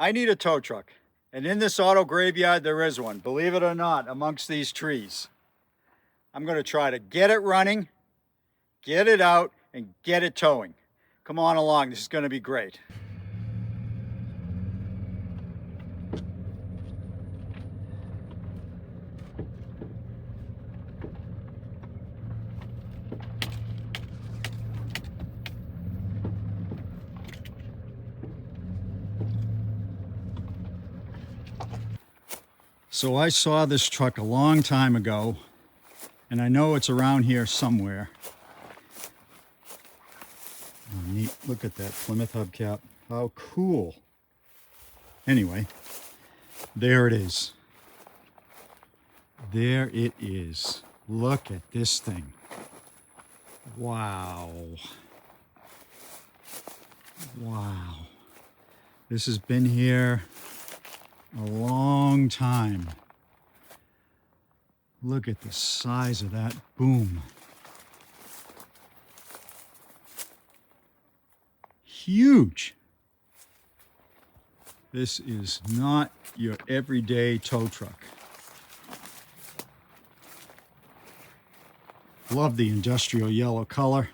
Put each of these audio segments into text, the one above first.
I need a tow truck. And in this auto graveyard, there is one, believe it or not, amongst these trees. I'm going to try to get it running, get it out, and get it towing. Come on along, this is going to be great. So I saw this truck a long time ago, and I know it's around here somewhere. Oh, neat. Look at that Plymouth hubcap. How cool. Anyway, there it is. There it is. Look at this thing. Wow. Wow. This has been here a long time. Look at the size of that boom. Huge. This is not your everyday tow truck. Love the industrial yellow color.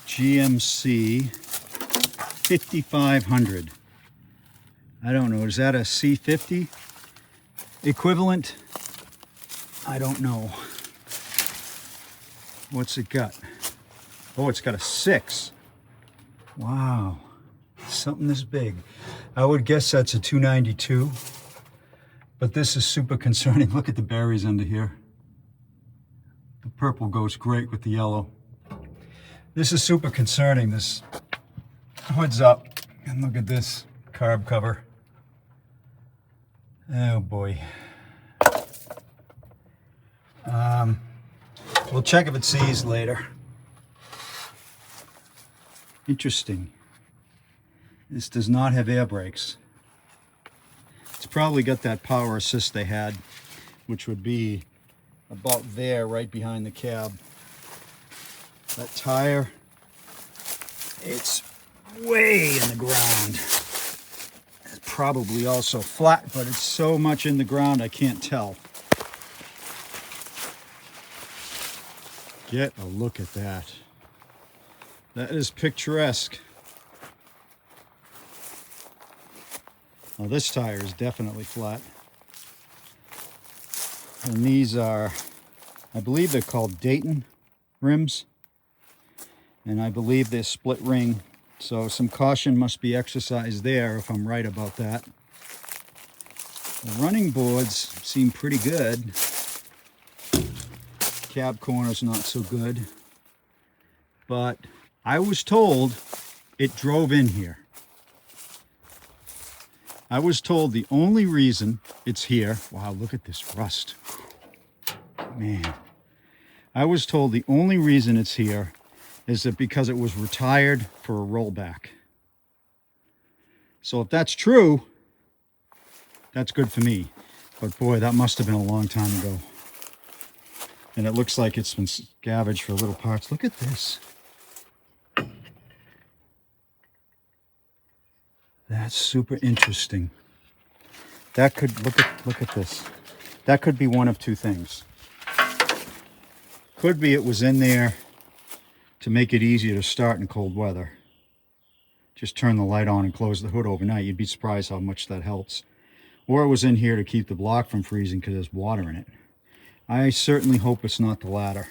GMC 5500. I don't know, is that a C50 equivalent? I don't know. What's it got? Oh, it's got a 6. Wow, something this big. I would guess that's a 292, but this is super concerning. Look at the berries under here. The purple goes great with the yellow. This is super concerning. This hood's up, and look at this carb cover. Oh boy. We'll check if it sees later. Interesting. This does not have air brakes. It's probably got that power assist they had, which would be about there, right behind the cab. That tire, it's way in the ground. It's probably also flat, but it's so much in the ground I can't tell. Get a look at that. That is picturesque. Well, this tire is definitely flat. And these are, I believe they're called Dayton rims. And I believe they're split ring. So some caution must be exercised there if I'm right about that. The running boards seem pretty good. Cab corner's not so good. But I was told it drove in here. I was told the only reason it's here, wow, look at this rust. Man. I was told the only reason it's here is that because it was retired for a rollback. So if that's true, that's good for me. But boy, that must have been a long time ago. And it looks like it's been scavenged for little parts. Look at this. That's super interesting. That could, look at this. That could be one of two things. Could be it was in there to make it easier to start in cold weather. Just turn the light on and close the hood overnight. You'd be surprised how much that helps. Or it was in here to keep the block from freezing because there's water in it. I certainly hope it's not the latter.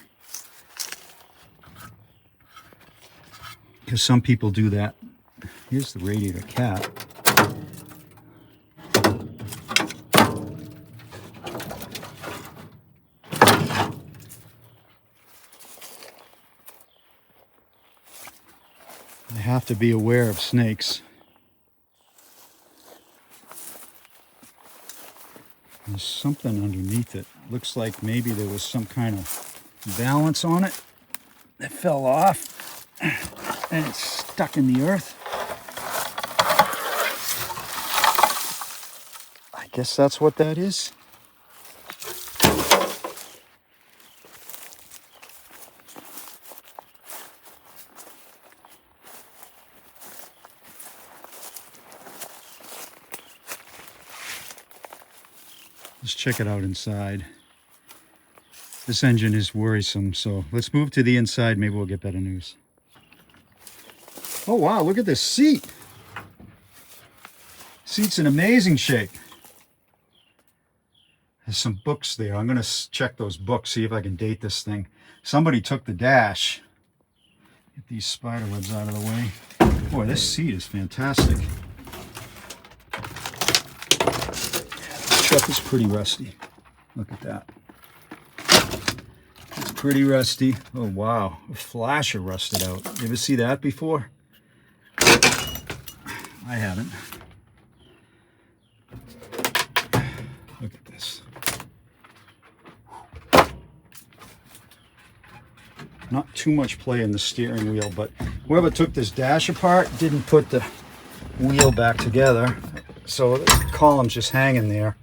Because some people do that. Here's the radiator cap. I have to be aware of snakes. There's something underneath it. Looks like maybe there was some kind of balance on it that fell off and it's stuck in the earth. I guess that's what that is. Let's check it out inside. This engine is worrisome, so let's move to the inside. Maybe we'll get better news. Oh wow, look at this seat. Seat's in amazing shape. There's some books there. I'm going to check those books, see if I can date this thing. Somebody took the dash. Get these spider webs out of the way. Boy, this seat is fantastic. The truck is pretty rusty. Look at that. It's pretty rusty. Oh wow, a flasher rusted out. You ever see that before? I haven't. Look at this. Not too much play in the steering wheel, but whoever took this dash apart didn't put the wheel back together, so the column's just hanging there.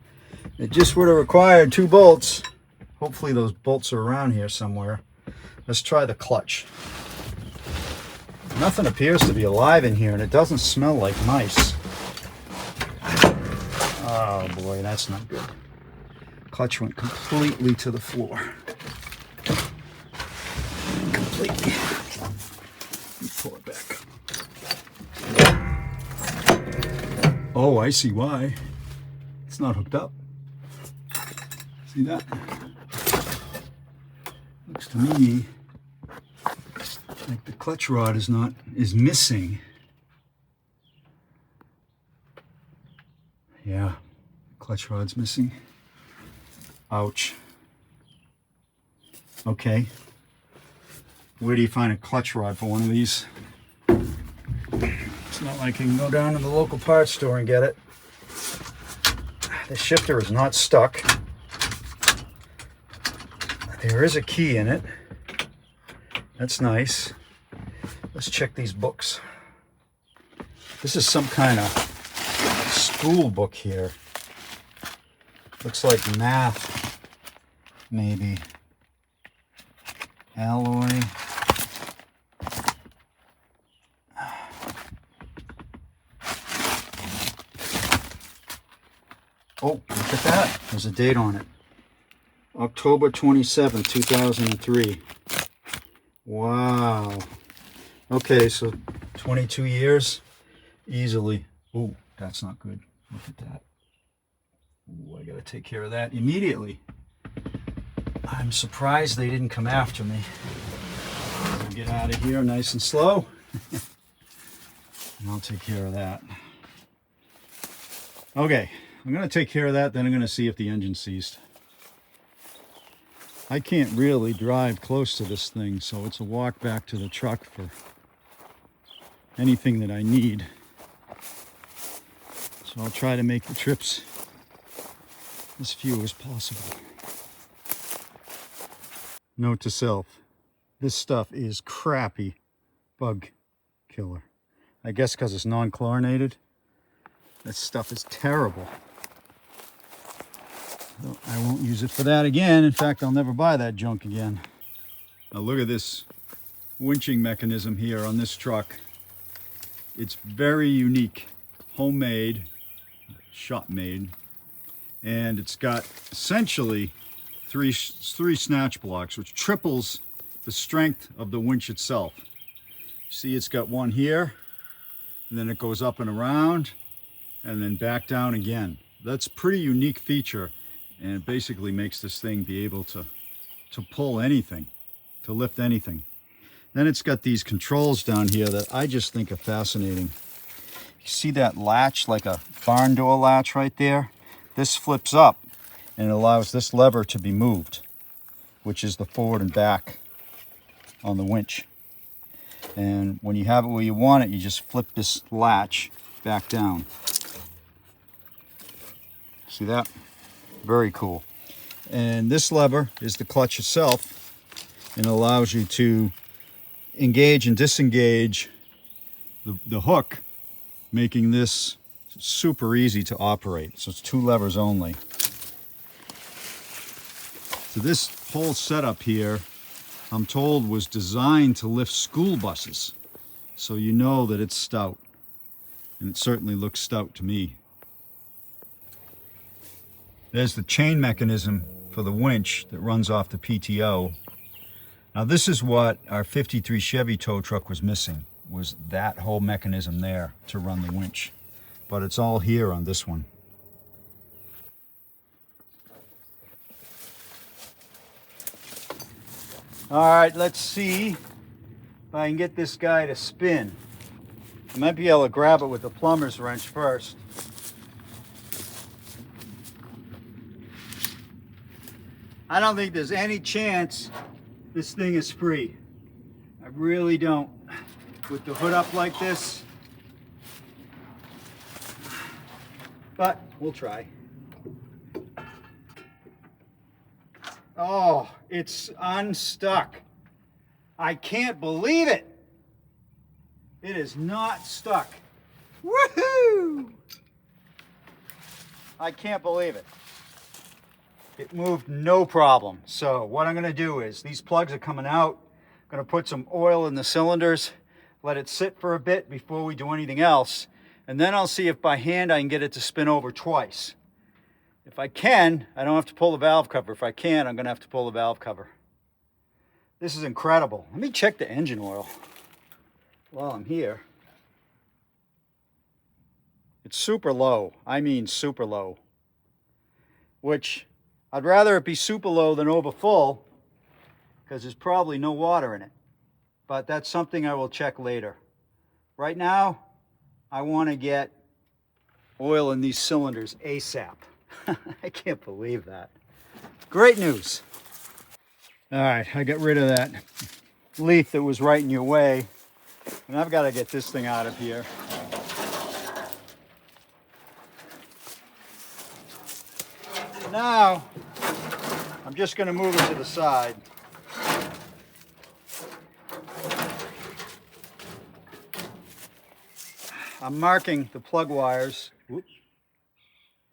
It just would have required 2 bolts. Hopefully those bolts are around here somewhere. Let's try the clutch. Nothing appears to be alive in here, and it doesn't smell like mice. Oh boy, that's not good. Clutch went completely to the floor. Completely. Let me pull it back. Oh, I see why. It's not hooked up. See that? Looks to me like the clutch rod is missing. Yeah, clutch rod's missing. Ouch. Okay. Where do you find a clutch rod for one of these? It's not like you can go down to the local parts store and get it. The shifter is not stuck. There is a key in it. That's nice. Let's check these books. This is some kind of school book here. Looks like math, maybe. Alloy. Oh, look at that. There's a date on it. October 27, 2003. Wow. Okay, so 22 years easily. Oh, that's not good. Look at that. Ooh, I gotta take care of that immediately. I'm surprised they didn't come after me. I'll get out of here nice and slow. And I'll take care of that. Okay, I'm gonna take care of that, then I'm gonna see if the engine's seized. I can't really drive close to this thing, so it's a walk back to the truck for anything that I need. So I'll try to make the trips as few as possible. Note to self, this stuff is crappy bug killer. I guess because it's non-chlorinated. This stuff is terrible. I won't use it for that again. In fact, I'll never buy that junk again. Now look at this winching mechanism here on this truck. It's very unique, homemade, shop made, and it's got essentially three snatch blocks, which triples the strength of the winch itself. See, it's got one here, and then it goes up and around, and then back down again. That's a pretty unique feature. And it basically makes this thing be able to pull anything, to lift anything. Then it's got these controls down here that I just think are fascinating. You see that latch, like a barn door latch right there? This flips up and it allows this lever to be moved, which is the forward and back on the winch. And when you have it where you want it, you just flip this latch back down. See that? Very cool. And this lever is the clutch itself, and it allows you to engage and disengage the hook, making this super easy to operate. So it's 2 levers only. So this whole setup here, I'm told, was designed to lift school buses. So you know that it's stout, and it certainly looks stout to me. There's the chain mechanism for the winch that runs off the PTO. Now this is what our 53 Chevy tow truck was missing, was that whole mechanism there to run the winch. But it's all here on this one. All right, let's see if I can get this guy to spin. I might be able to grab it with the plumber's wrench first. I don't think there's any chance this thing is free. I really don't. With the hood up like this. But we'll try. Oh, it's unstuck. I can't believe it. It is not stuck. Woohoo! I can't believe it. It moved no problem. So what I'm gonna do is, these plugs are coming out. I'm gonna put some oil in the cylinders, let it sit for a bit before we do anything else. And then I'll see if by hand I can get it to spin over twice. If I can, I don't have to pull the valve cover. If I can, I'm gonna have to pull the valve cover. This is incredible. Let me check the engine oil while I'm here. It's super low. I mean super low. Which, I'd rather it be super low than over full, because there's probably no water in it. But that's something I will check later. Right now, I want to get oil in these cylinders ASAP. I can't believe that. Great news. All right, I got rid of that leaf that was right in your way. And I've got to get this thing out of here. Now, I'm just going to move it to the side. I'm marking the plug wires. Whoop.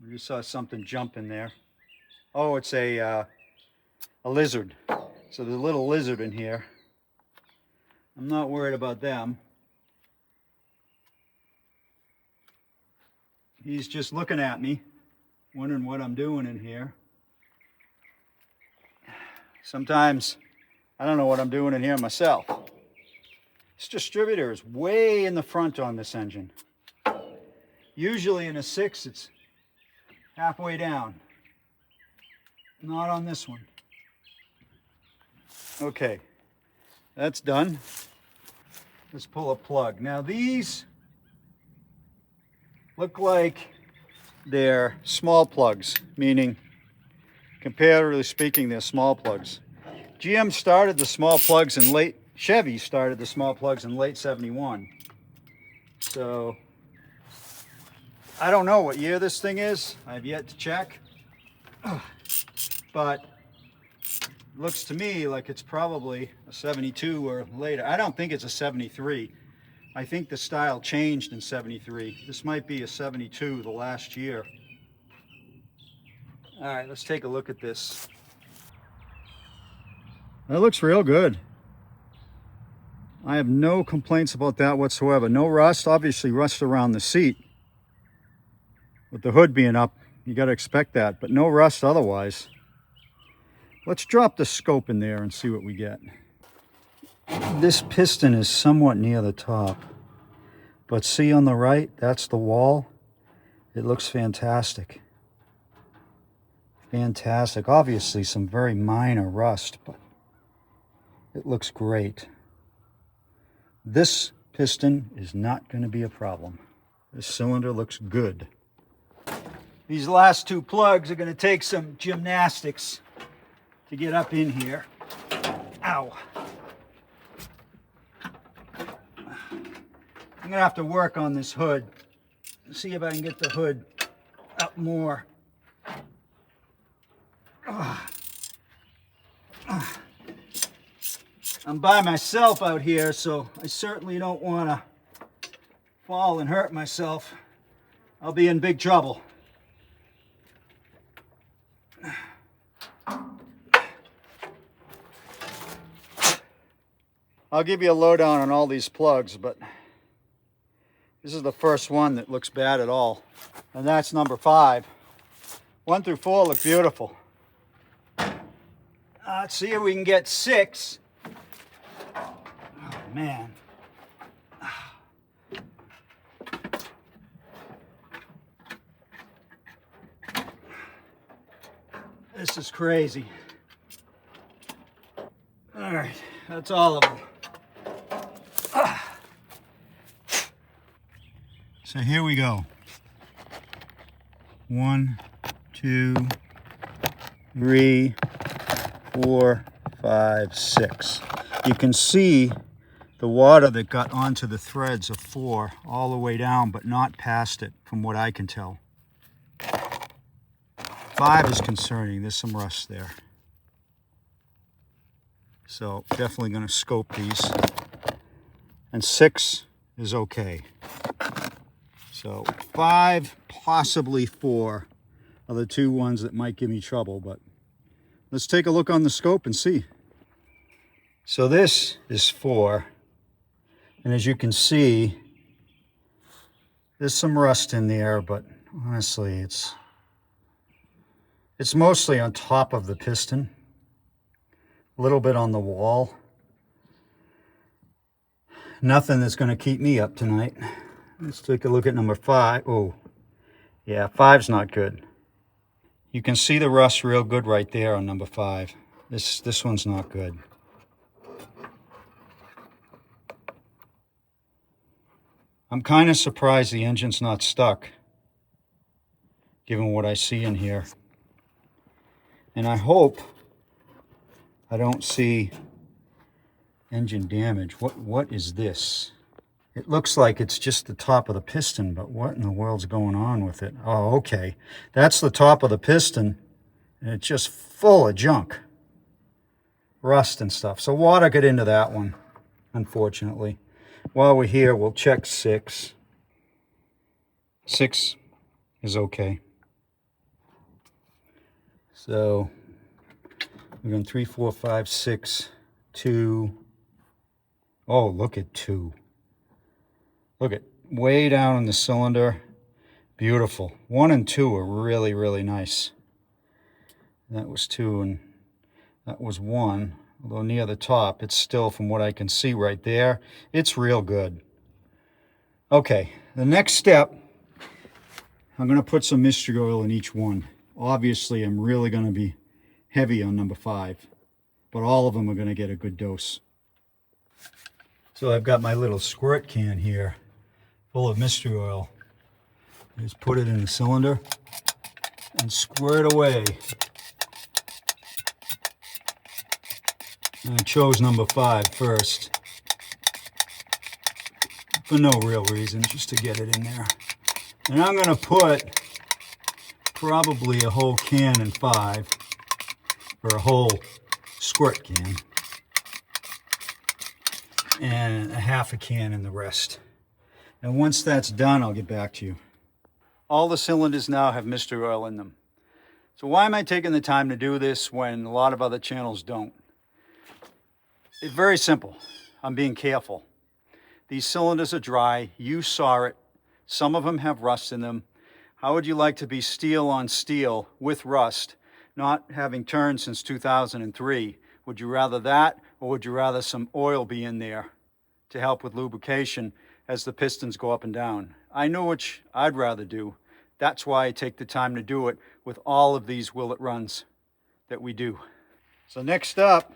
You saw something jump in there. Oh, it's a lizard. So there's a little lizard in here. I'm not worried about them. He's just looking at me, wondering what I'm doing in here. Sometimes I don't know what I'm doing in here myself. This distributor is way in the front on this engine. Usually in a 6, it's halfway down. Not on this one. Okay, that's done. Let's pull a plug. Now these look like they're small plugs, meaning, comparatively speaking, they're small plugs. GM started the small plugs in late, Chevy started the small plugs in late 71. So, I don't know what year this thing is. I've yet to check. But it looks to me like it's probably a 72 or later. I don't think it's a 73. I think the style changed in 73. This might be a 72, the last year. All right, let's take a look at this. That looks real good. I have no complaints about that whatsoever. No rust, obviously rust around the seat. With the hood being up, you got to expect that, but no rust otherwise. Let's drop the scope in there and see what we get. This piston is somewhat near the top, but see on the right, that's the wall. It looks fantastic. Fantastic. Obviously some very minor rust, but it looks great. This piston is not going to be a problem. This cylinder looks good. These last two plugs are going to take some gymnastics to get up in here. Ow. I'm going to have to work on this hood. See if I can get the hood up more. I'm by myself out here, so I certainly don't want to fall and hurt myself. I'll be in big trouble. I'll give you a lowdown on all these plugs, but this is the first one that looks bad at all. And that's number 5. 1 through 4 look beautiful. Let's see if we can get 6. Oh, man. This is crazy. All right, that's all of them. So here we go. 1, 2, 3, 4, 5, 6. You can see the water that got onto the threads of 4 all the way down, but not past it, from what I can tell. 5 is concerning. There's some rust there. So definitely going to scope these. And 6 is okay. So 5, possibly 4 are the 2 ones that might give me trouble, but let's take a look on the scope and see. So this is 4, and as you can see, there's some rust in there, but honestly, it's mostly on top of the piston, a little bit on the wall. Nothing that's going to keep me up tonight. Let's take a look at number 5. Oh, yeah, 5's not good. You can see the rust real good right there on number 5. This one's not good. I'm kind of surprised the engine's not stuck, given what I see in here. And I hope I don't see engine damage. What is this? It looks like it's just the top of the piston, but what in the world's going on with it? Oh, okay. That's the top of the piston, and it's just full of junk. Rust and stuff. So water got into that one, unfortunately. While we're here, we'll check 6. 6 is okay. So we're going 3, 4, 5, 6, 2. Oh, look at 2. Look at way down in the cylinder. Beautiful. 1 and 2 are really, really nice. That was 2 and that was 1. Although near the top, it's still, from what I can see right there, it's real good. Okay, the next step, I'm going to put some mystery oil in each one. Obviously, I'm really going to be heavy on number 5, but all of them are going to get a good dose. So I've got my little squirt can here full of mystery oil. Just put it in the cylinder and squirt away. And I chose number 5 first, for no real reason, just to get it in there. And I'm going to put probably a whole can in 5, or a whole squirt can, and a half a can in the rest. And once that's done, I'll get back to you. All the cylinders now have mystery oil in them. So why am I taking the time to do this when a lot of other channels don't? It's very simple. I'm being careful. These cylinders are dry. You saw it. Some of them have rust in them. How would you like to be steel on steel with rust, not having turned since 2003? Would you rather that, or would you rather some oil be in there to help with lubrication as the pistons go up and down? I know which I'd rather do. That's why I take the time to do it with all of these Will It Runs that we do. So next up,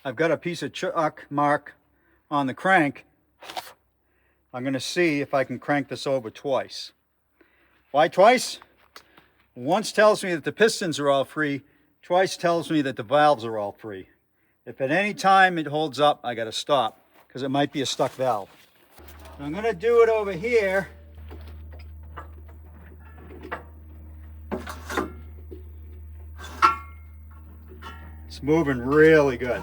I've got a piece of chalk mark on the crank. I'm going to see if I can crank this over twice. Why twice? Once tells me that the pistons are all free. Twice tells me that the valves are all free. If at any time it holds up, I got to stop because it might be a stuck valve. So I'm going to do it over here. It's moving really good.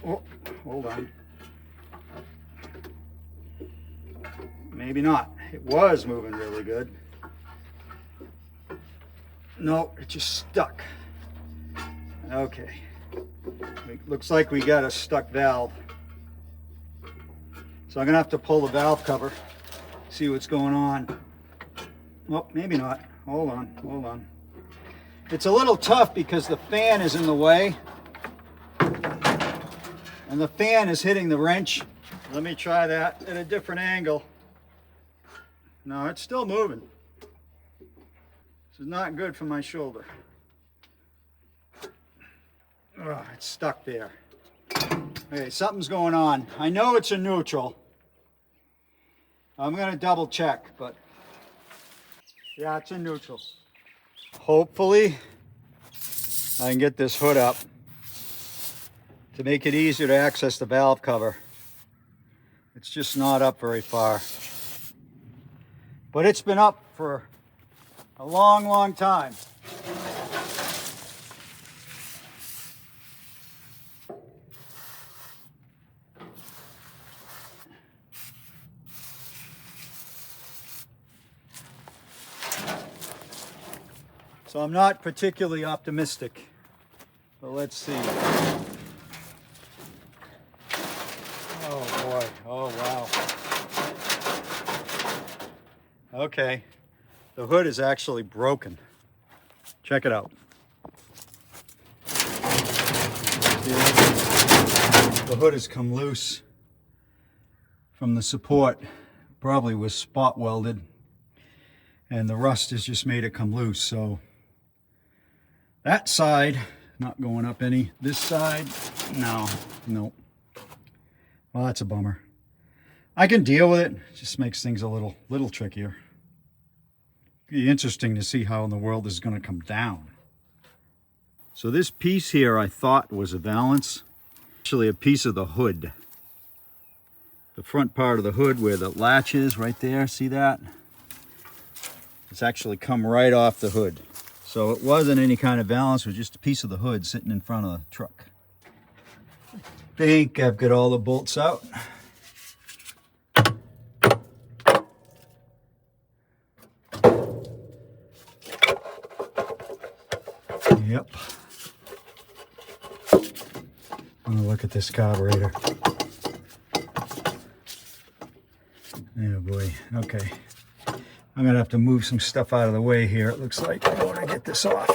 Oh, hold on. Maybe not. It was moving really good. No, it just stuck. Okay. It looks like we got a stuck valve. So I'm going to have to pull the valve cover, see what's going on. Well, maybe not. hold on. It's a little tough because the fan is in the way. And the fan is hitting the wrench. Let me try that at a different angle. No, it's still moving. This is not good for my shoulder. Oh, it's stuck there. Okay, something's going on. I know it's a neutral. I'm gonna double check, but yeah, it's in neutral. Hopefully, I can get this hood up to make it easier to access the valve cover. It's just not up very far. But it's been up for a long, long time. So I'm not particularly optimistic, but let's see. Oh boy, oh wow. Okay, the hood is actually broken. Check it out. The hood has come loose from the support. Probably was spot welded, and the rust has just made it come loose. So that side, not going up any. This side, no. Well, that's a bummer. I can deal with it. It just makes things a little trickier. Be interesting to see how in the world this is going to come down. So this piece here I thought was a valance. Actually a piece of the hood. The front part of the hood where the latch is right there, see that? It's actually come right off the hood. So it wasn't any kind of valance, it was just a piece of the hood sitting in front of the truck. I think I've got all the bolts out. Yep. I'm gonna look at this carburetor. Oh boy, okay. I'm gonna have to move some stuff out of the way here, it looks like, in order to get this off.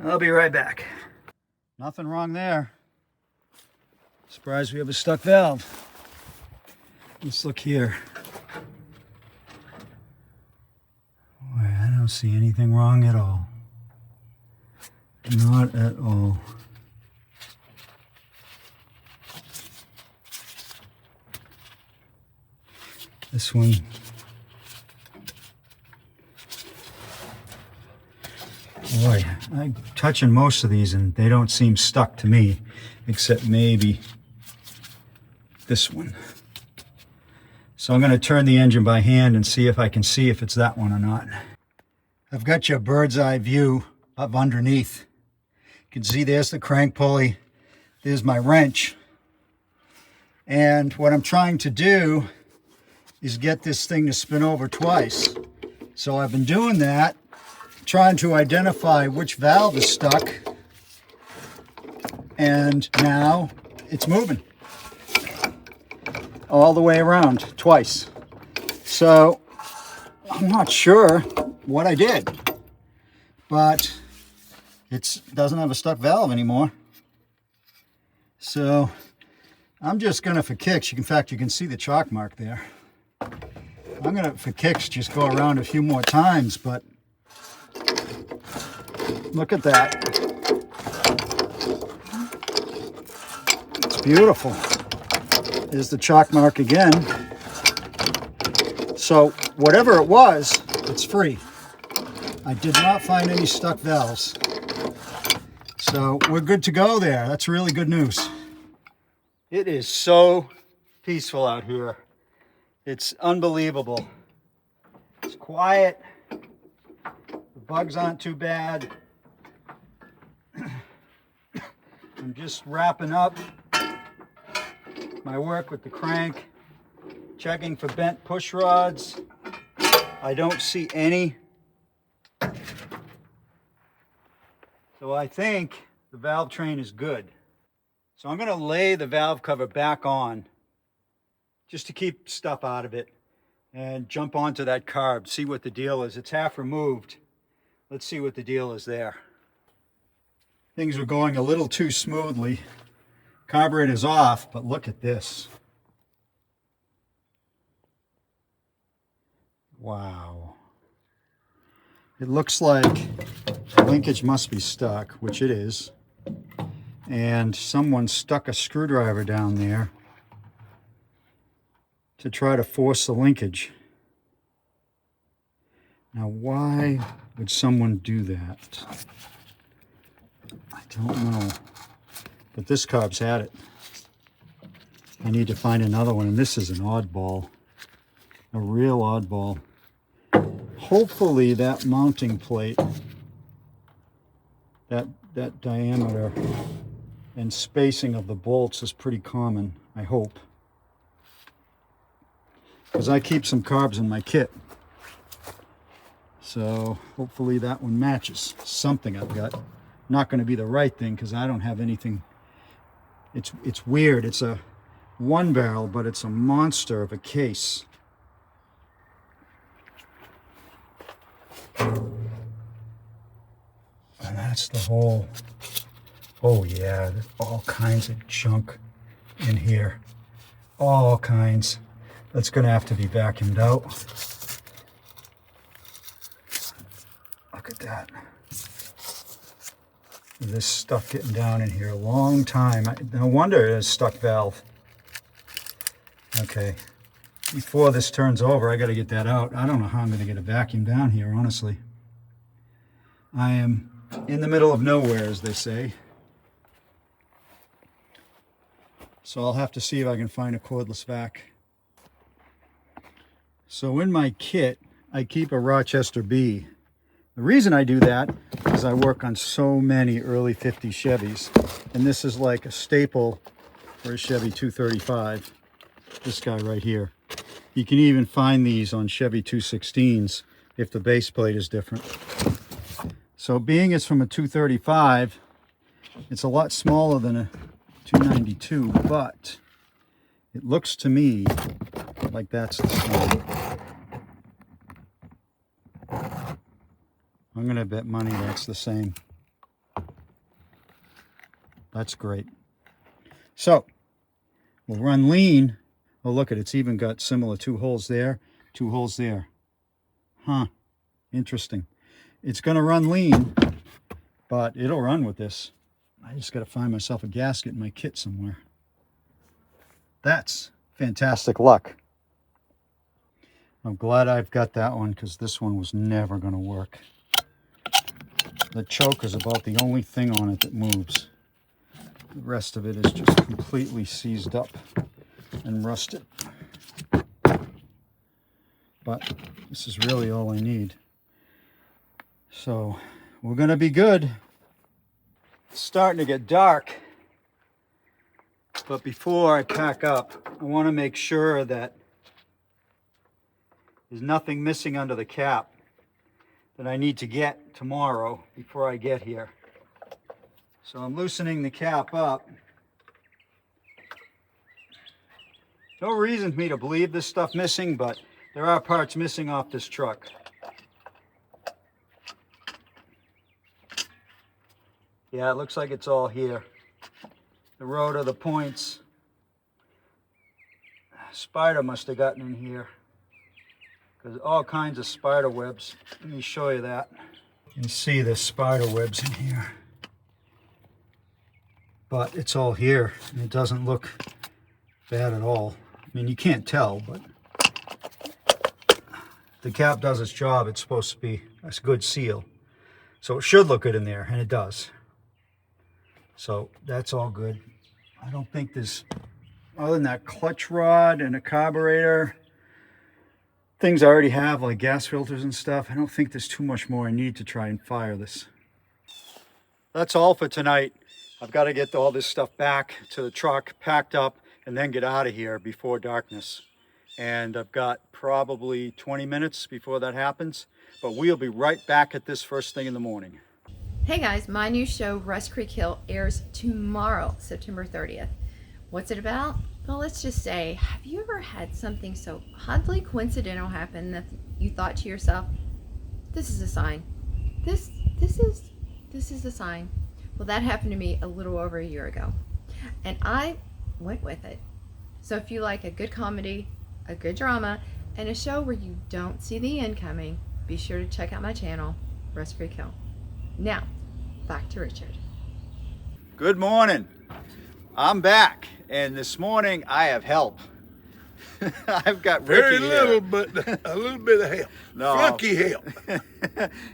I'll be right back. Nothing wrong there. Surprised we have a stuck valve. Let's look here. Boy, I don't see anything wrong at all. Not at all. This one. Boy, I'm touching most of these and they don't seem stuck to me, except maybe this one. So I'm going to turn the engine by hand and see if I can see if it's that one or not. I've got your bird's eye view of underneath. You can see there's the crank pulley, there's my wrench. And what I'm trying to do is get this thing to spin over twice. So I've been doing that, trying to identify which valve is stuck, and now it's moving all the way around twice. So I'm not sure what I did, but it doesn't have a stuck valve anymore. So I'm just gonna, for kicks, in fact, you can see the chalk mark there. I'm gonna, for kicks, just go around a few more times, but look at that. It's beautiful. There's the chalk mark again. So whatever it was, it's free. I did not find any stuck valves. So we're good to go there. That's really good news. It is so peaceful out here. It's unbelievable. It's quiet. The bugs aren't too bad. I'm just wrapping up my work with the crank, checking for bent push rods. I don't see any. So I think the valve train is good. So I'm going to lay the valve cover back on just to keep stuff out of it. and jump onto that carb, see what the deal is. It's half removed. Let's see what the deal is there. Things were going a little too smoothly. Carburetor's off, but look at this. Wow. It looks like the linkage must be stuck, which it is. And someone stuck a screwdriver down there to try to force the linkage. Now, why would someone do that? I don't know. But this carb's had it. I need to find another one, and this is an oddball. A real oddball. Hopefully that mounting plate, that diameter and spacing of the bolts is pretty common, I hope. Because I keep some carbs in my kit. So hopefully that one matches something I've got. Not going to be the right thing because I don't have anything. It's weird. It's a one barrel, but it's a monster of a case. And that's the whole, oh yeah, there's all kinds of junk in here. All kinds. That's going to have to be vacuumed out. Look at that. This stuff getting down in here a long time. No wonder it has stuck valve. Okay. Before this turns over, I got to get that out. I don't know how I'm going to get a vacuum down here, honestly. I am in the middle of nowhere, as they say. So I'll have to see if I can find a cordless vac. So in my kit, I keep a Rochester B. The reason I do that is I work on so many early 50 Chevys, and this is like a staple for a Chevy 235. This guy right here. You can even find these on Chevy 216s if the base plate is different. So being it's from a 235, it's a lot smaller than a 292, but it looks to me like that's the same. I'm going to bet money that's the same. That's great. So, we'll run lean. Oh, look at it. It's even got similar 2 holes there, 2 holes there. Huh. Interesting. It's going to run lean, but it'll run with this. I just got to find myself a gasket in my kit somewhere. That's fantastic luck. I'm glad I've got that one because this one was never going to work. The choke is about the only thing on it that moves. The rest of it is just completely seized up and rusted. But this is really all I need. So we're going to be good. It's starting to get dark. But before I pack up, I want to make sure that there's nothing missing under the cap that I need to get tomorrow before I get here. So I'm loosening the cap up. No reason for me to believe this stuff missing, but there are parts missing off this truck. Yeah, it looks like it's all here. The rotor, the points. Spider must have gotten in here. Because all kinds of spider webs. Let me show you that. You can see the spider webs in here. But it's all here, and it doesn't look bad at all. I mean, you can't tell, but the cap does its job. It's supposed to be a good seal. So it should look good in there, and it does. So that's all good. I don't think there's, other than that clutch rod and a carburetor, things I already have, like gas filters and stuff, I don't think there's too much more I need to try and fire this. That's all for tonight. I've got to get all this stuff back to the truck, packed up, and then get out of here before darkness. And I've got probably 20 minutes before that happens, but we'll be right back at this first thing in the morning. Hey guys, my new show, Rust Creek Hill, airs tomorrow, September 30th. What's it about? Well, let's just say, have you ever had something so oddly coincidental happen that you thought to yourself, this is a sign. This this is this is a sign. Well, that happened to me a little over a year ago. And I went with it. So if you like a good comedy, a good drama, and a show where you don't see the end coming, be sure to check out my channel, Rest Free Kill. Now, back to Richard. Good morning. I'm back, and this morning I have help. I've got Ricky Very little, here. but a little bit of help. No. Flunky help.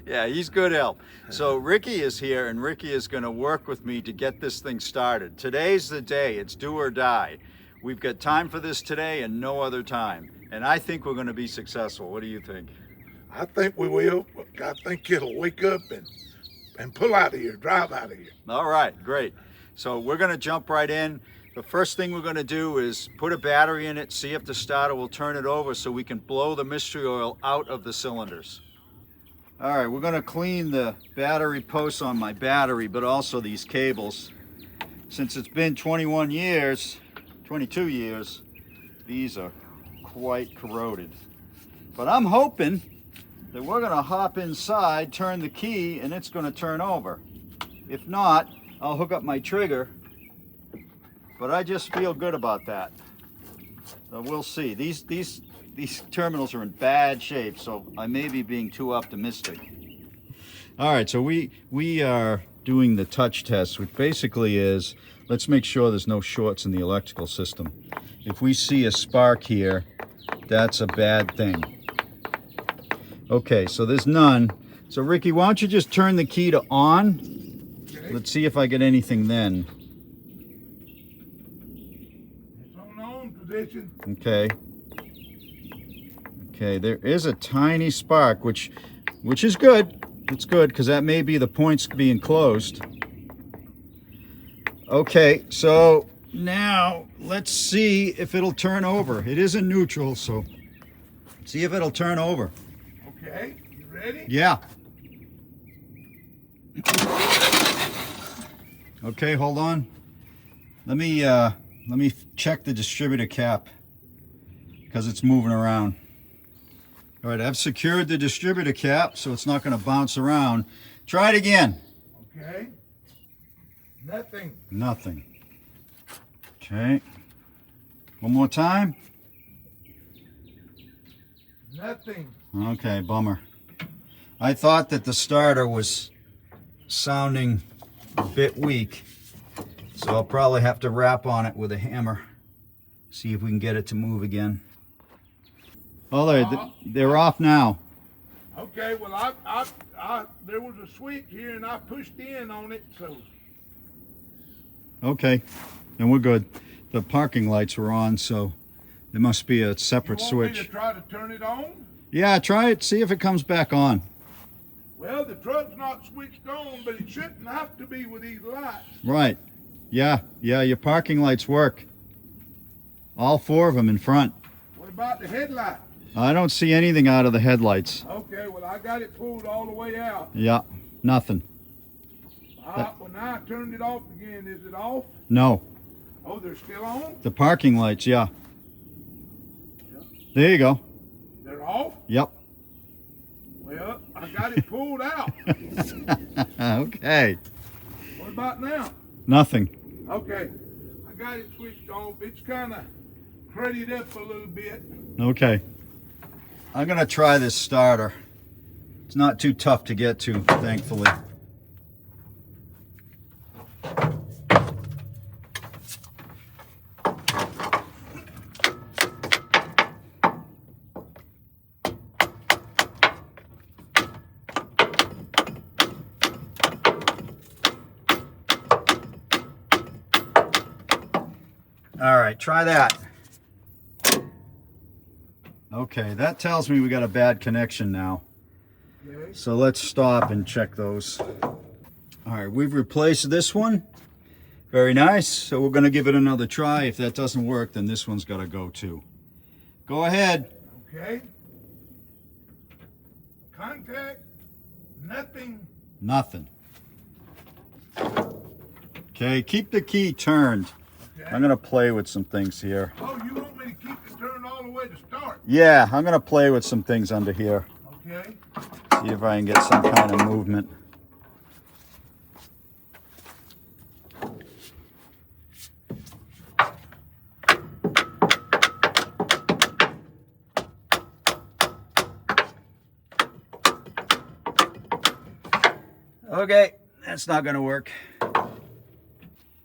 Yeah, he's good help. So Ricky is here, and Ricky is going to work with me to get this thing started. Today's the day. It's do or die. We've got time for this today and no other time. And I think we're going to be successful. What do you think? I think we will. I think it'll wake up and pull out of here, drive out of here. All right, great. So we're going to jump right in. The first thing we're going to do is put a battery in it, see if the starter will turn it over so we can blow the mystery oil out of the cylinders. All right, we're going to clean the battery posts on my battery, but also these cables. Since it's been 22 years, these are quite corroded. But I'm hoping that we're going to hop inside, turn the key, and it's going to turn over. If not, I'll hook up my trigger. But I just feel good about that. So we'll see. These terminals are in bad shape, so I may be being too optimistic. All right, so we are doing the touch test, which basically is, let's make sure there's no shorts in the electrical system. If we see a spark here, that's a bad thing. Okay, so there's none. So Ricky, why don't you just turn the key to on? Okay. Let's see if I get anything then. It's on position. Okay. Okay, there is a tiny spark, which is good. It's good because that may be the points being closed. Okay, so now let's see if it'll turn over. It is in neutral, so see if it'll turn over. Okay, you ready? Yeah. Okay, hold on. Let me check the distributor cap because it's moving around. All right, I've secured the distributor cap so it's not going to bounce around. Try it again. Okay. Nothing. Nothing. Okay. One more time. Nothing. Okay, bummer. I thought that the starter was sounding a bit weak, so I'll probably have to rap on it with a hammer. See if we can get it to move again. Oh, they're off now. Okay, well, I there was a switch here and I pushed in on it, so. Okay, then we're good. The parking lights were on, so there must be a separate You want me switch. to try to turn it on? Yeah, try it. See if it comes back on. Well, the truck's not switched on, but it shouldn't have to be with these lights. Right. Yeah, your parking lights work. All four of them in front. What about the headlight? I don't see anything out of the headlights. Okay, well, I got it pulled all the way out. Yeah, nothing. Well, now I turned it off again. Is it off? No. Oh, they're still on? The parking lights, yeah. There you go. They're off? Yep. Well, I got it pulled out. Okay. What about now? Nothing. Okay, I got it switched off. It's kind of cruddied up a little bit. Okay. I'm going to try this starter. It's not too tough to get to, thankfully. All right, try that. Okay, that tells me we got a bad connection now. Okay. So let's stop and check those. All right, we've replaced this one. Very nice. So we're going to give it another try. If that doesn't work, then this one's got to go too. Go ahead. Okay. Contact. Nothing. Nothing. Okay, keep the key turned. Okay. I'm gonna play with some things here. Oh, you want me to keep it turned all the way to start? Yeah, I'm gonna play with some things under here. Okay. See if I can get some kind of movement. Okay, that's not gonna work.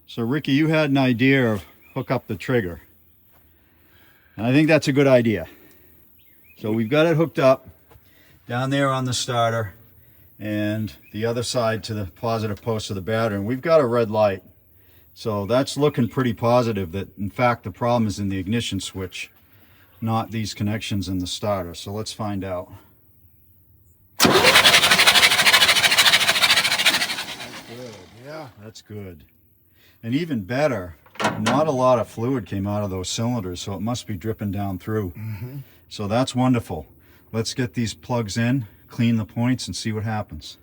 So Ricky, you had an idea of hook up the trigger. And I think that's a good idea. So we've got it hooked up down there on the starter and the other side to the positive post of the battery. And we've got a red light. So that's looking pretty positive that in fact the problem is in the ignition switch, not these connections in the starter. So let's find out. Yeah. That's good. And even better, not a lot of fluid came out of those cylinders, so it must be dripping down through. So that's wonderful. Let's get these plugs in, clean the points, and see what happens.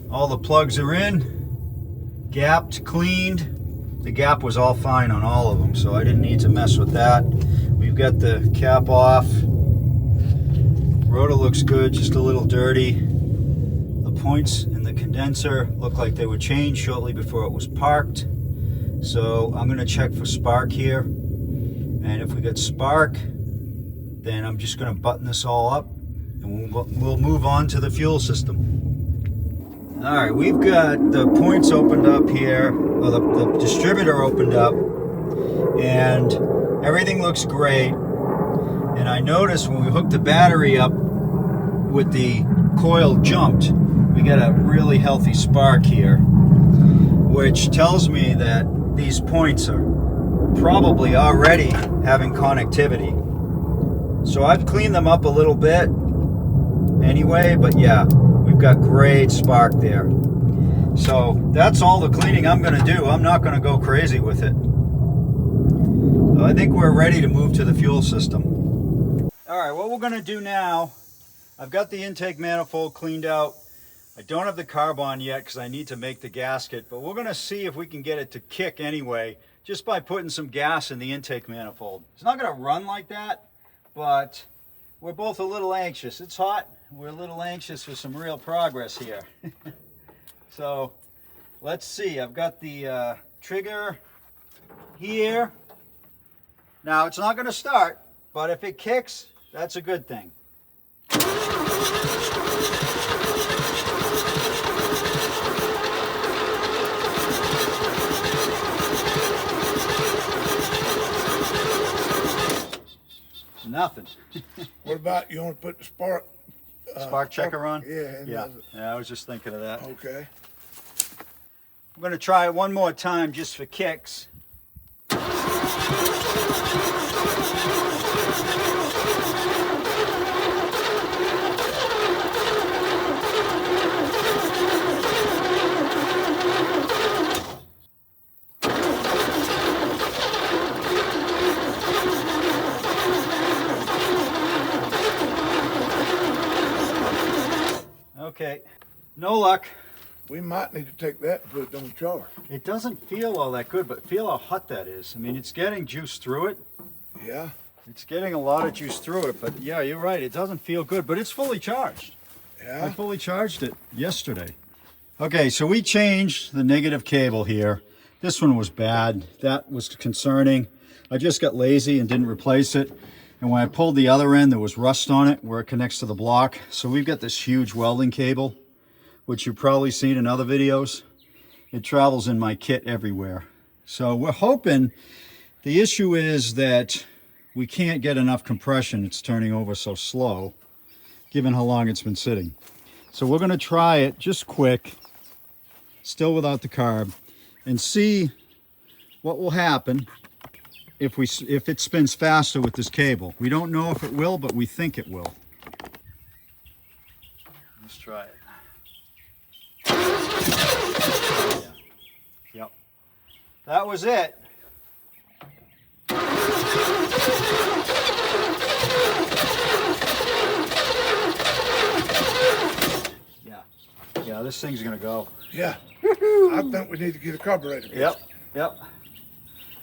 All the plugs are in, gapped, cleaned. The gap was all fine on all of them, so I didn't need to mess with that. We've got the cap off. Rotor looks good, just a little dirty. The points in the condenser look like they were changed shortly before it was parked. So I'm going to check for spark here. And if we get spark, then I'm just going to button this all up and we'll move on to the fuel system. All right, we've got the points opened up here, or the distributor opened up, and everything looks great. And I noticed when we hooked the battery up with the coil jumped, we got a really healthy spark here, which tells me that these points are probably already having connectivity. So I've cleaned them up a little bit anyway, but yeah, we've got great spark there. So that's all the cleaning I'm going to do. I'm not going to go crazy with it. So I think we're ready to move to the fuel system. All right, what we're going to do now, I've got the intake manifold cleaned out. I don't have the carb on yet because I need to make the gasket, but we're going to see if we can get it to kick anyway, just by putting some gas in the intake manifold. It's not going to run like that, but we're both a little anxious. It's hot. We're a little anxious for some real progress here. So let's see. I've got the trigger here. Now it's not going to start, but if it kicks, that's a good thing. Nothing. What about, you want to put the spark? Spark checker on? Yeah. Yeah, I was just thinking of that. Okay. I'm going to try it one more time just for kicks. Okay, no luck. We might need to take that and put it on charge. It doesn't feel all that good, but feel how hot that is. I mean, it's getting juice through it. Yeah. It's getting a lot of juice through it, but yeah, you're right. It doesn't feel good, but it's fully charged. Yeah. I fully charged it yesterday. Okay, so we changed the negative cable here. This one was bad. That was concerning. I just got lazy and didn't replace it. And when I pulled the other end, there was rust on it where it connects to the block. So we've got this huge welding cable, which you've probably seen in other videos. It travels in my kit everywhere. So we're hoping, the issue is that we can't get enough compression. It's turning over so slow, given how long it's been sitting. So we're gonna try it just quick, still without the carb, and see what will happen if it spins faster with this cable. We don't know if it will, but we think it will. Let's try it. Yeah. Yep. That was it. Yeah, this thing's gonna go. Yeah. I think we need to get a carburetor. Yep.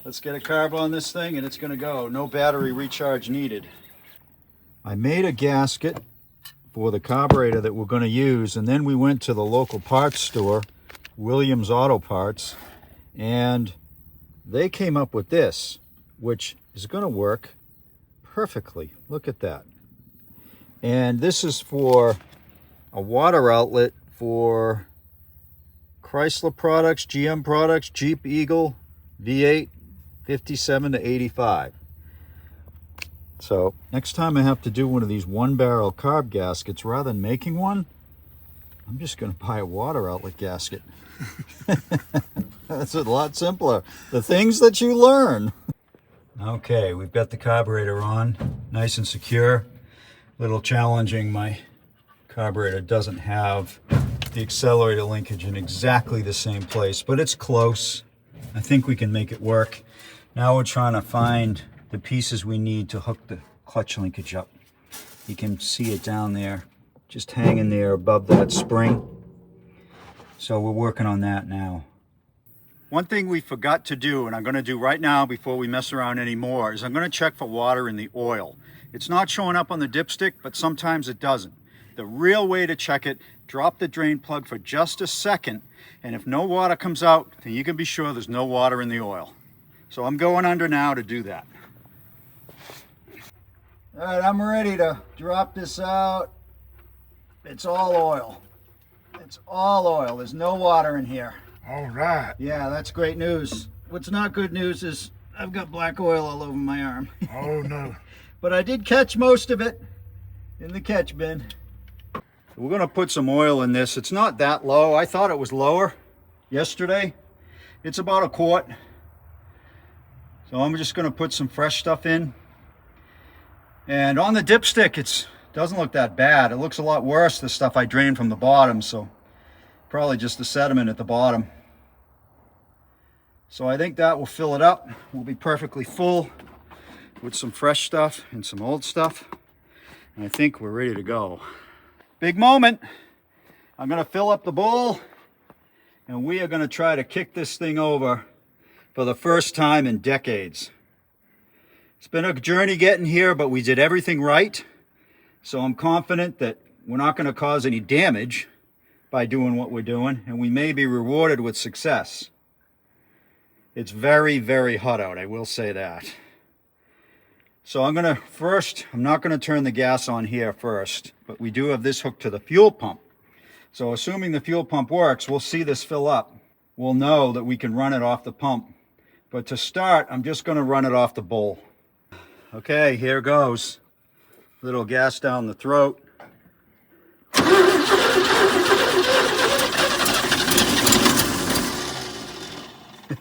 Let's get a carb on this thing and it's going to go. No battery recharge needed. I made a gasket for the carburetor that we're going to use, and then we went to the local parts store, Williams Auto Parts, and they came up with this, which is going to work perfectly. Look at that. And this is for a water outlet for Chrysler products, GM products, Jeep Eagle, V8, 57 to 85. So next time I have to do one of these one-barrel carb gaskets, rather than making one, I'm just going to buy a water outlet gasket. That's a lot simpler. The things that you learn. Okay, we've got the carburetor on, nice and secure. A little challenging, my carburetor doesn't have the accelerator linkage in exactly the same place, but it's close. I think we can make it work. Now we're trying to find the pieces we need to hook the clutch linkage up. You can see it down there, just hanging there above that spring. So we're working on that now. One thing we forgot to do, and I'm going to do right now before we mess around anymore, is I'm going to check for water in the oil. It's not showing up on the dipstick, but sometimes it doesn't. The real way to check it, drop the drain plug for just a second, and if no water comes out, then you can be sure there's no water in the oil. So I'm going under now to do that. All right, I'm ready to drop this out. It's all oil. It's all oil. There's no water in here. All right. Yeah, that's great news. What's not good news is I've got black oil all over my arm. Oh, no. But I did catch most of it in the catch bin. We're going to put some oil in this. It's not that low. I thought it was lower yesterday. It's about a quart. So I'm just going to put some fresh stuff in. And on the dipstick, it doesn't look that bad. It looks a lot worse, the stuff I drained from the bottom. So probably just the sediment at the bottom. So I think that will fill it up. We'll be perfectly full with some fresh stuff and some old stuff. And I think we're ready to go. Big moment. I'm going to fill up the bowl and we are going to try to kick this thing over for the first time in decades. It's been a journey getting here, but we did everything right. So I'm confident that we're not going to cause any damage by doing what we're doing, and we may be rewarded with success. It's very, very hot out, I will say that. So I'm not going to turn the gas on here first, but we do have this hooked to the fuel pump. So assuming the fuel pump works, we'll see this fill up. We'll know that we can run it off the pump. But to start, I'm just going to run it off the bowl. Okay, here goes. Little gas down the throat.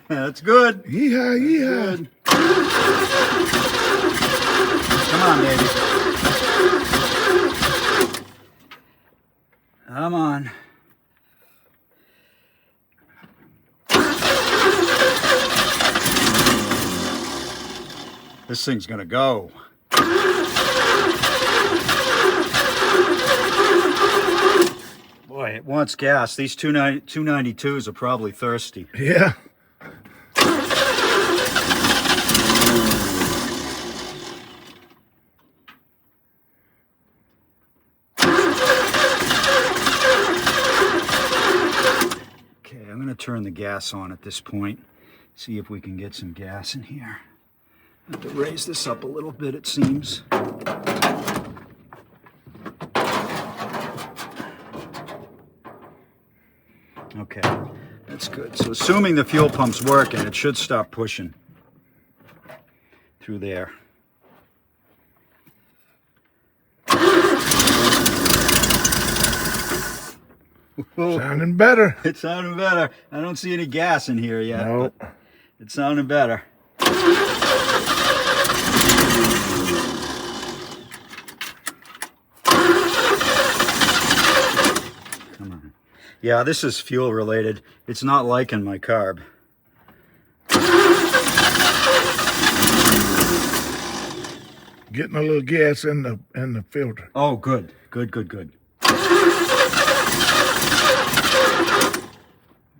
That's good. Yeehaw, yeehaw. Good. Come on, baby. Come on. This thing's gonna go. Boy, it wants gas. These 292s are probably thirsty. Yeah. Okay, I'm gonna turn the gas on at this point. See if we can get some gas in here. I have to raise this up a little bit, it seems. Okay, that's good. So assuming the fuel pump's working, it should start pushing through there. Sounding better. It's sounding better. I don't see any gas in here yet. No. But it's sounding better. Come on. Yeah, this is fuel related. It's not liking my carb. Getting a little gas in the filter. Oh, good. Good, good, good.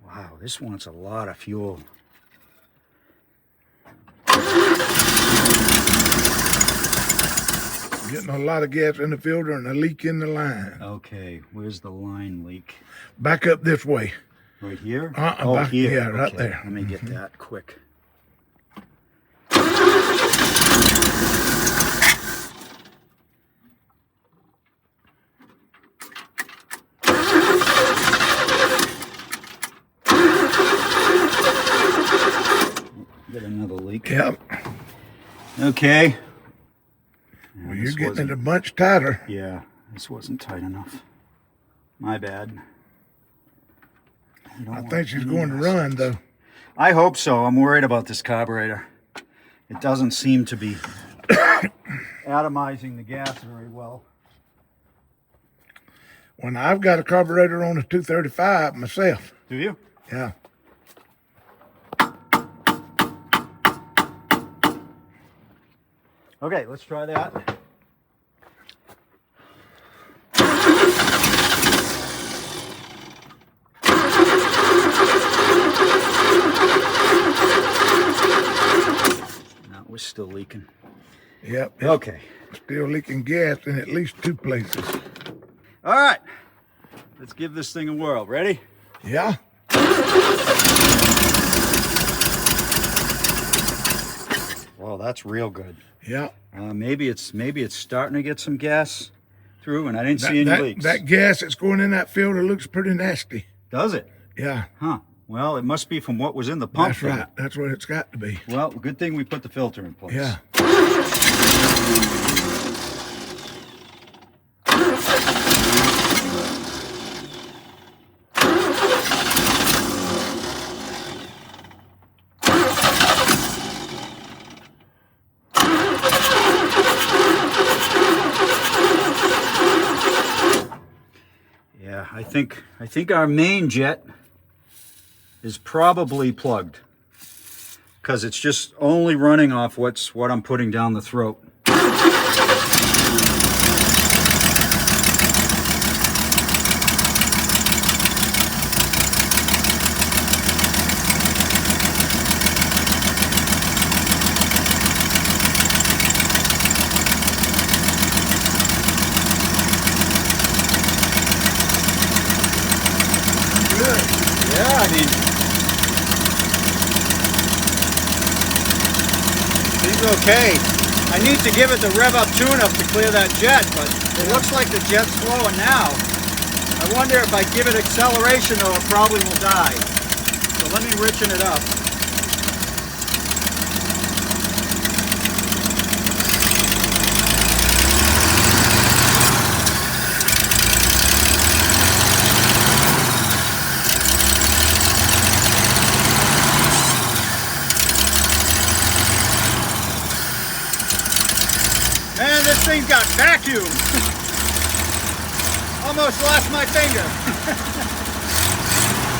Wow, this wants a lot of fuel. Getting a lot of gas in the filter and a leak in the line. Okay, where's the line leak? Back up this way. Right here? Back, Here. Yeah, right Okay, there. let me get that quick. Get another leak. Yep. Okay. Well, you're getting it a bunch tighter. Yeah, this wasn't tight enough. My bad. I think she's going to run, though. I hope so. I'm worried about this carburetor. It doesn't seem to be atomizing the gas very well. When I've got a carburetor on a 235 myself. Do you? Yeah. Okay, let's try that. No, we're still leaking. Yep. It's Okay. still leaking gas in at least 2 places. All right. Let's give this thing a whirl. Ready? Yeah. Well, that's real good. Yeah. Maybe it's starting to get some gas through, and I didn't see any leaks. That gas that's going in that filter looks pretty nasty. Does it? Yeah. Huh. Well, it must be from what was in the pump. That's right. That's what it's got to be. Well, good thing we put the filter in place. Yeah. Yeah, I think our main jet is probably plugged because it's just only running off what I'm putting down the throat. Yeah, I mean, seems okay. I need to give it the rev up tune-up to clear that jet, but it looks like the jet's slowing now. I wonder if I give it acceleration though, it probably will die. So let me richen it up. Man, this thing's got vacuum. Almost lost my finger.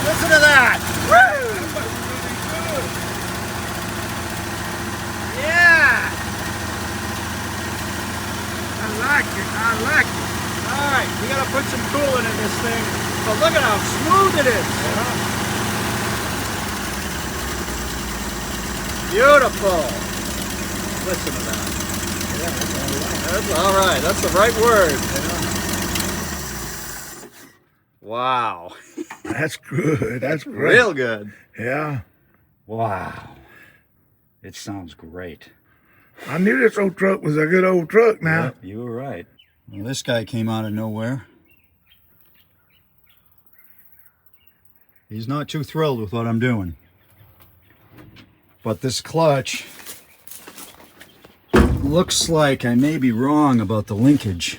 Listen to that. Woo! Yeah. I like it. I like it. All right, we gotta put some coolant in this thing. But look at how smooth it is. Beautiful. Listen to that. That's all right. That's the right word. Wow. That's good. That's great. Real good. Yeah. Wow. It sounds great. I knew this old truck was a good old truck now. Yep, you were right. Well, this guy came out of nowhere. He's not too thrilled with what I'm doing. But this clutch looks like I may be wrong about the linkage.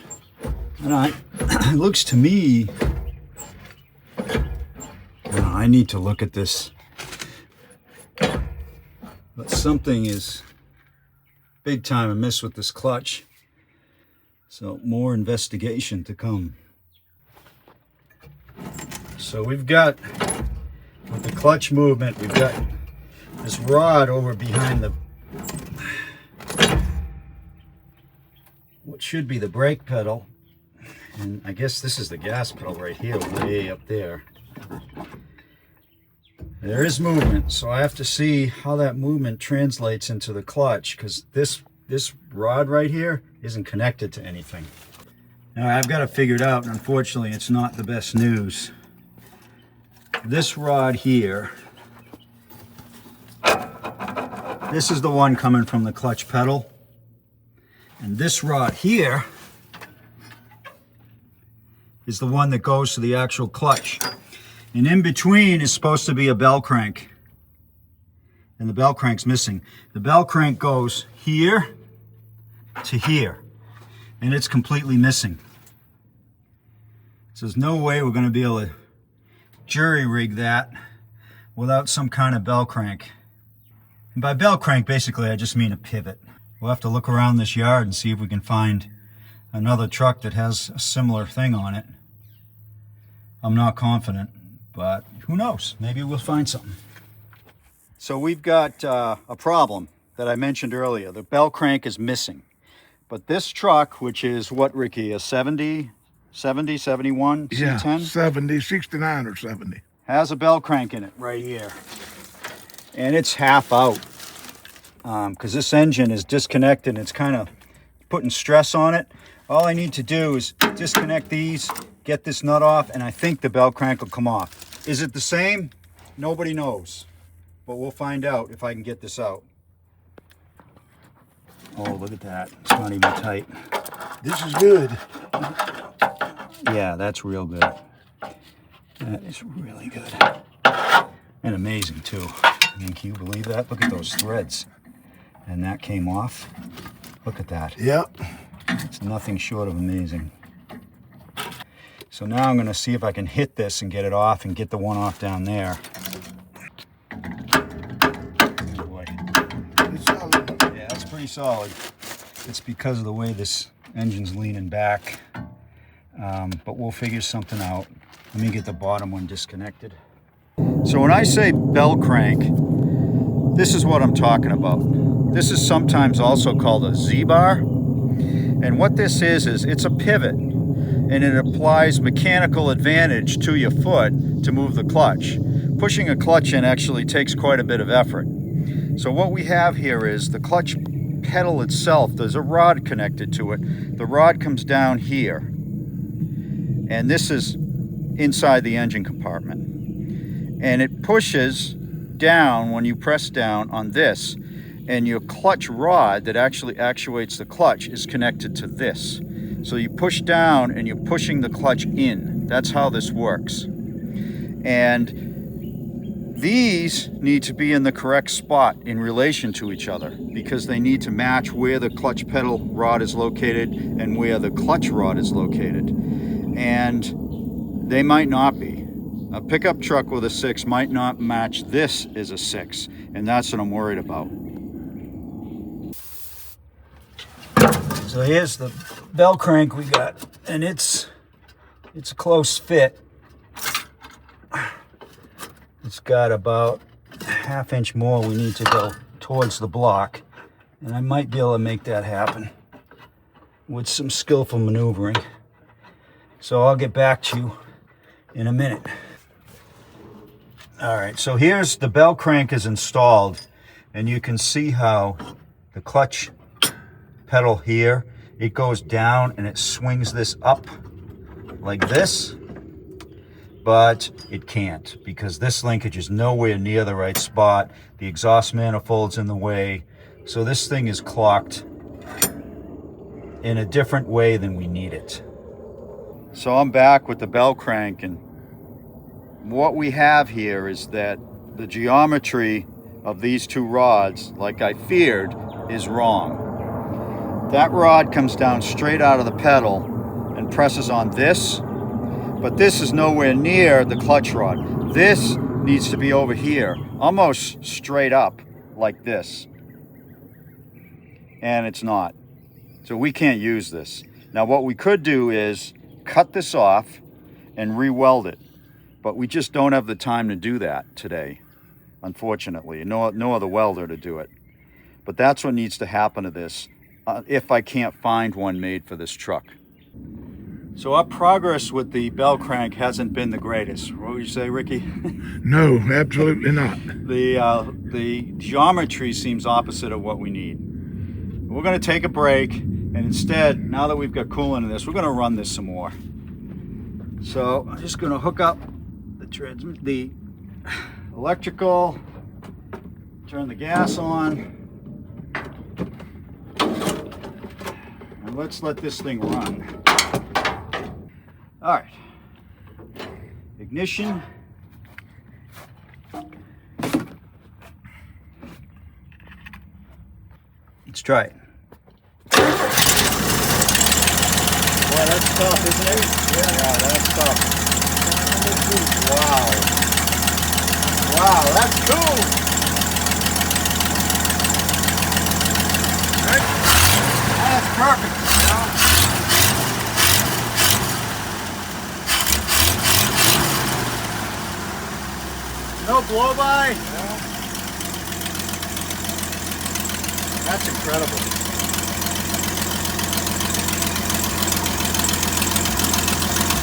And it looks to me, I need to look at this. But something is big time amiss with this clutch. So more investigation to come. So we've got, with the clutch movement, we've got this rod over behind the, what should be the brake pedal. And I guess this is the gas pedal right here, way up there. There is movement, so I have to see how that movement translates into the clutch, because this rod right here isn't connected to anything. Now I've got it figured out, and unfortunately it's not the best news. This rod here, this is the one coming from the clutch pedal. And this rod here is the one that goes to the actual clutch. And in between is supposed to be a bell crank. And the bell crank's missing. The bell crank goes here to here. And it's completely missing. So there's no way we're going to be able to jury rig that without some kind of bell crank. And by bell crank, basically, I just mean a pivot. We'll have to look around this yard and see if we can find another truck that has a similar thing on it. I'm not confident, but who knows? Maybe we'll find something. So we've got a problem that I mentioned earlier. The bell crank is missing. But this truck, which is what, Ricky, a 70, 71 C10? Yeah, 70, 69 or 70. Has a bell crank in it right here. And it's half out. Because this engine is disconnected and it's kind of putting stress on it. All I need to do is disconnect these, get this nut off, and I think the bell crank will come off. Is it the same? Nobody knows. But we'll find out if I can get this out. Oh, look at that. It's not even tight. This is good. Yeah, that's real good. That is really good. And amazing, too. I mean, can you believe that? Look at those threads. And that came off. Look at that. Yep. It's nothing short of amazing. So now I'm going to see if I can hit this and get it off and get the one off down there. Oh boy. It's solid. Yeah, that's pretty solid. It's because of the way this engine's leaning back. But we'll figure something out. Let me get the bottom one disconnected. So when I say bell crank, this is what I'm talking about. This is sometimes also called a Z-bar. And what this is it's a pivot. And it applies mechanical advantage to your foot to move the clutch. Pushing a clutch in actually takes quite a bit of effort. So what we have here is the clutch pedal itself. There's a rod connected to it. The rod comes down here. And this is inside the engine compartment. And it pushes down when you press down on this. And your clutch rod that actually actuates the clutch is connected to this. So you push down and you're pushing the clutch in. That's how this works. And these need to be in the correct spot in relation to each other because they need to match where the clutch pedal rod is located and where the clutch rod is located. And they might not be. A pickup truck with a 6 might not match this as a 6, and that's what I'm worried about. So here's the bell crank we got, and it's a close fit. It's got about a ½ inch more we need to go towards the block, and I might be able to make that happen with some skillful maneuvering. So I'll get back to you in a minute. All right, so here's the bell crank is installed, and you can see how the clutch pedal here, it goes down and it swings this up like this, but it can't because this linkage is nowhere near the right spot. The exhaust manifold's in the way, so this thing is clocked in a different way than we need it. So I'm back with the bell crank, and what we have here is that the geometry of these two rods, like I feared, is wrong. That rod comes down straight out of the pedal and presses on this, but this is nowhere near the clutch rod. This needs to be over here, almost straight up like this. And it's not. So we can't use this. Now what we could do is cut this off and re-weld it. But we just don't have the time to do that today, unfortunately. No other welder to do it. But that's what needs to happen to this if I can't find one made for this truck. So our progress with the bell crank hasn't been the greatest. What would you say, Ricky? No, absolutely not. The geometry seems opposite of what we need. We're going to take a break, And instead, now that we've got coolant in this, we're going to run this some more. So I'm just going to hook up the electrical, turn the gas on, and let's let this thing run. All right, ignition. Let's try it. Boy, that's tough, isn't it? Yeah, that's tough. Wow. Wow, that's cool. Right? That's perfect. No blow-by? No. That's incredible.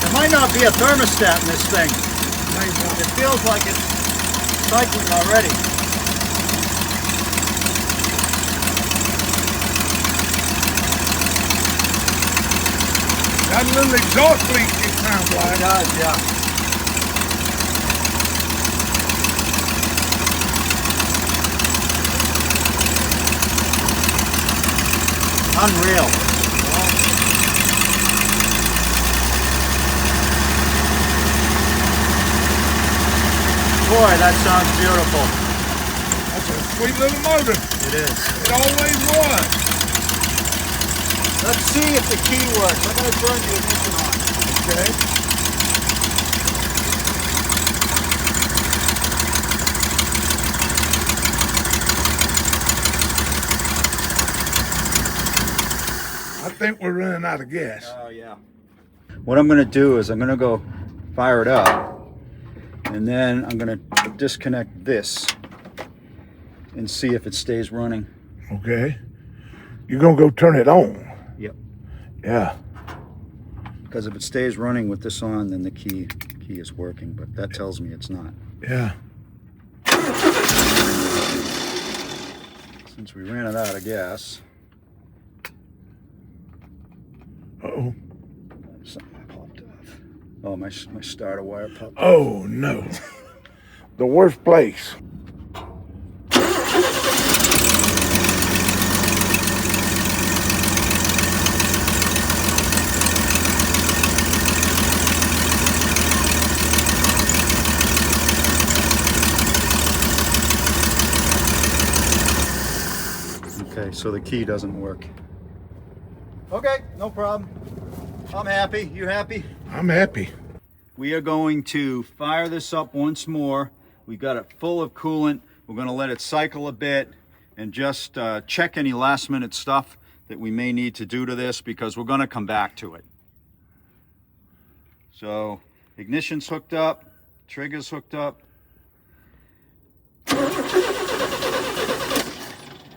There might not be a thermostat in this thing. It feels like it's cycling already. That little exhaust leak, it sounds like. It does, yeah. Unreal. Boy, that sounds beautiful. That's a sweet little motor. It is. It always was. Let's see if the key works. I'm going to turn the ignition on. Okay. I think we're running out of gas. Oh, yeah. What I'm going to do is I'm going to go fire it up. And then I'm going to disconnect this and see if it stays running. Okay. You're going to go turn it on. Yep. Yeah. Because if it stays running with this on, then the key is working. But that tells me it's not. Yeah. Since we ran it out of gas. Uh-oh. Something popped off. Oh, my starter wire popped off. Oh, no. The worst place. Okay, so the key doesn't work. Okay, no problem. I'm happy. You happy? I'm happy. We are going to fire this up once more. We got it full of coolant. We're going to let it cycle a bit and just check any last minute stuff that we may need to do to this, because we're going to come back to it. So ignition's hooked up, trigger's hooked up.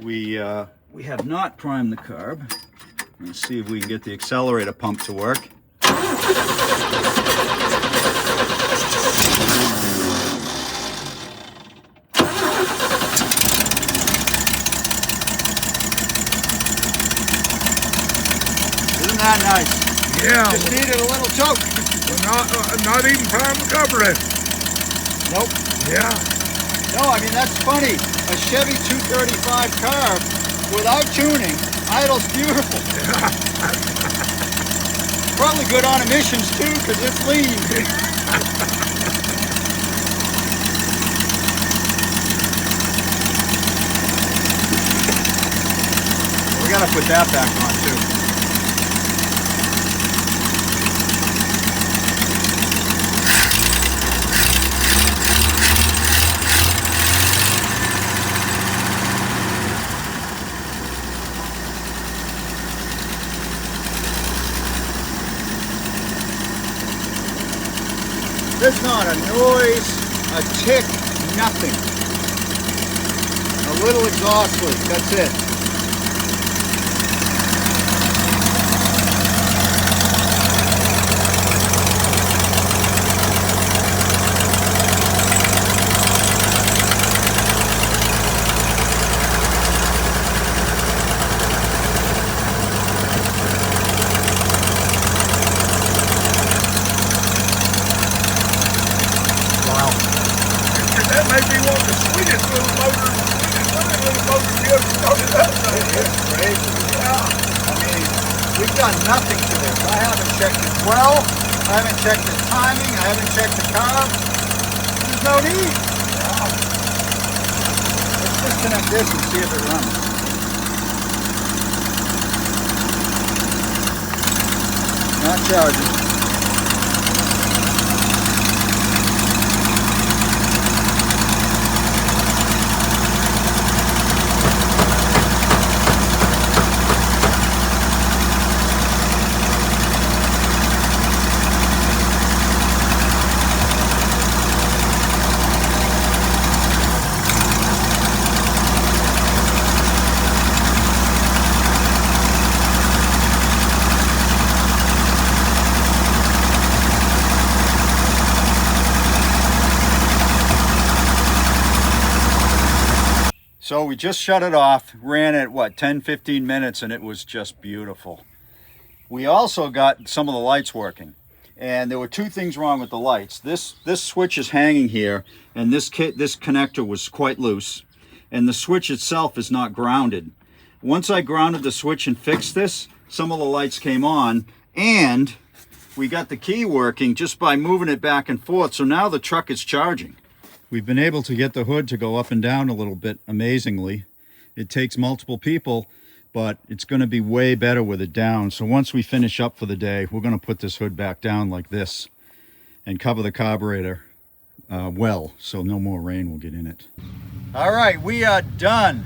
We have not primed the carb. Let's see if we can get the accelerator pump to work. Isn't that nice? Yeah. Just needed a little choke. We're not even prime the carburetor. Nope. Yeah. No, I mean, that's funny. A Chevy 235 carb without tuning, idles beautiful. Probably good on emissions too, because it's lean. We gotta put that back on too. There's not a noise, a tick, nothing. A little exhaust leak, that's it. may be one of the sweetest little motors, sweetest looking little motors you ever started up there. It is crazy. Yeah. I mean, we've done nothing to this. I haven't checked it well. I haven't checked the timing. I haven't checked the carb. There's no need. Let's disconnect this and see if it runs. Not charging. So we just shut it off, ran it, what, 10-15 minutes, and it was just beautiful. We also got some of the lights working, and there were two things wrong with the lights. This switch is hanging here, and this connector was quite loose, and the switch itself is not grounded. Once I grounded the switch and fixed this, some of the lights came on, and we got the key working just by moving it back and forth, so now the truck is charging. We've been able to get the hood to go up and down a little bit, amazingly. It takes multiple people, but it's going to be way better with it down. So once we finish up for the day, we're going to put this hood back down like this and cover the carburetor well, so no more rain will get in it. All right, we are done.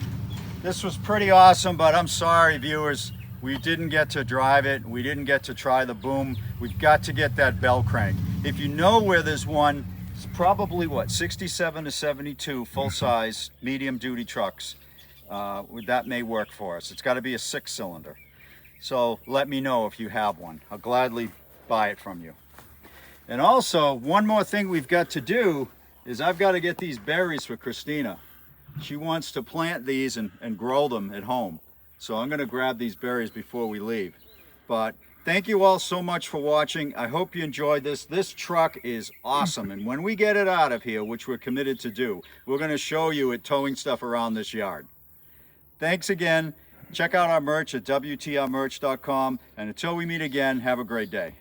This was pretty awesome, but I'm sorry, viewers. We didn't get to drive it. We didn't get to try the boom. We've got to get that bell crank. If you know where there's one, it's probably what, 67 to 72 full-size medium-duty trucks. That may work for us. It's got to be a 6-cylinder. So let me know if you have one. I'll gladly buy it from you. And also, one more thing we've got to do is I've got to get these berries for Christina. She wants to plant these and grow them at home. So I'm going to grab these berries before we leave. But thank you all so much for watching. I hope you enjoyed this. This truck is awesome. And when we get it out of here, which we're committed to do, we're going to show you it towing stuff around this yard. Thanks again. Check out our merch at WTRmerch.com. And until we meet again, have a great day.